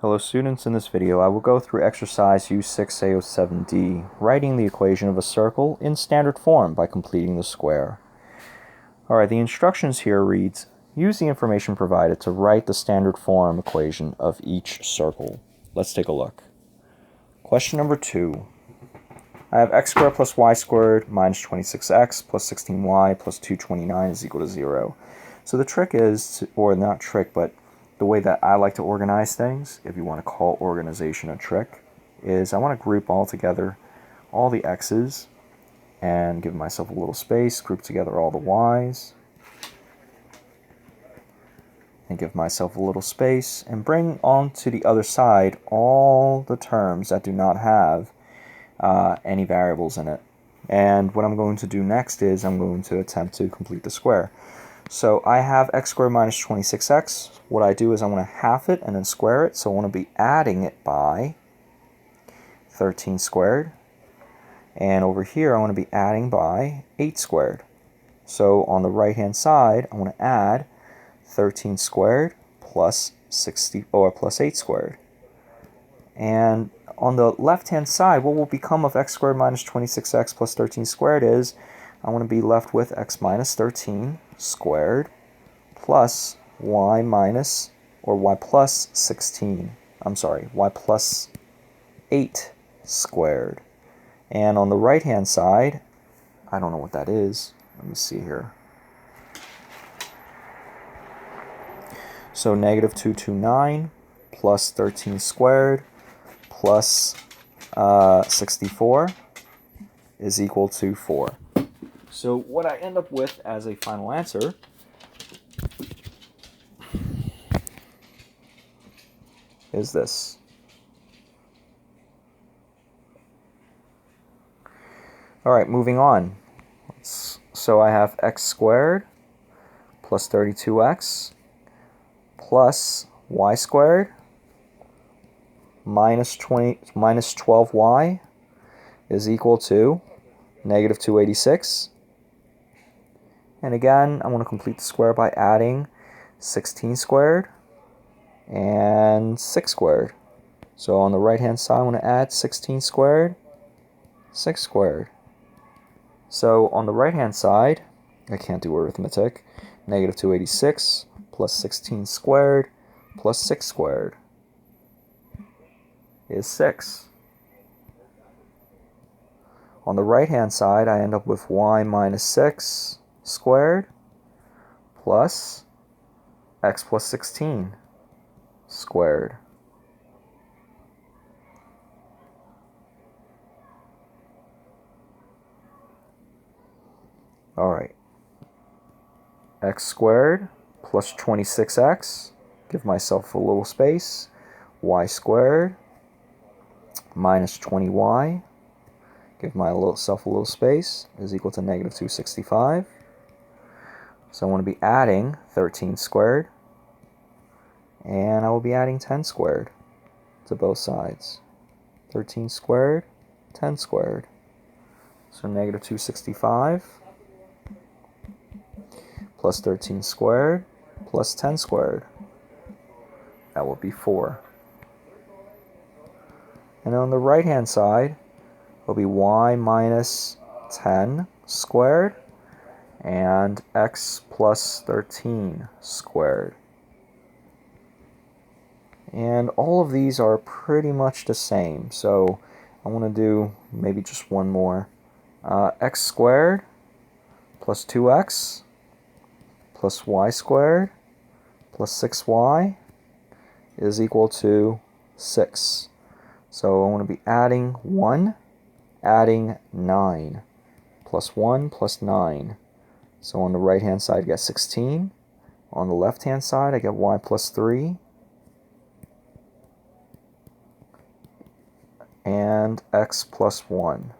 Hello students, in this video I will go through exercise U6A07D, writing the equation of a circle in standard form by completing the square. Alright, the instructions here reads, use the information provided to write the standard form equation of each circle. Let's take a look. Question number 2. I have x squared plus y squared minus 26x plus 16y plus 229 is equal to 0. So the trick is, or not trick, but the way that I like to organize things, if you want to call organization a trick, is I want to group all together all the x's and give myself a little space, group together all the y's, and give myself a little space, and bring on to the other side all the terms that do not have any variables in it. And what I'm going to do next is I'm going to attempt to complete the square. So I have x squared minus 26x. What I do is I want to half it and then square it. So I want to be adding it by 13 squared. And over here I want to be adding by 8 squared. So on the right hand side I want to add 13 squared plus 8 squared. And on the left hand side, what will become of x squared minus 26x plus 13 squared is I want to be left with x minus 13 squared plus y minus, or y plus 16, y plus 8 squared. And on the right hand side, I don't know what that is. Let me see here. So negative 229 plus 13 squared plus 64 is equal to 4. So what I end up with as a final answer is this. Alright, moving on. So I have x squared plus 32x plus y squared minus 12y is equal to negative 286. And again, I want to complete the square by adding 16 squared and 6 squared. So on the right hand side, I want to add 16 squared, 6 squared. So on the right hand side, I can't do arithmetic, negative 286 plus 16 squared plus 6 squared is 6. On the right hand side, I end up with y minus 6 squared plus x plus 16 squared. Alright, x squared plus 26x, give myself a little space, y squared minus 20y, give myself a little space, is equal to negative 265. So I want to be adding 13 squared, and I will be adding 10 squared to both sides. 13 squared, 10 squared. So negative 265 plus 13 squared plus 10 squared. That will be 4. And on the right hand side, will be y minus 10 squared and x plus 13 squared. And all of these are pretty much the same, so I want to do maybe just one more. X squared plus 2x plus y squared plus 6y is equal to 6. So I want to be adding 1, adding 9, plus 1 plus 9. So on the right hand side I get 16. On the left hand side I get y plus 3 and x plus 1.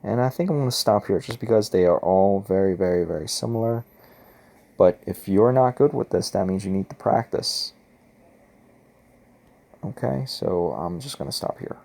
And I think I'm going to stop here just because they are all very, very, very similar. But if you're not good with this, that means you need to practice. Okay, so I'm just going to stop here.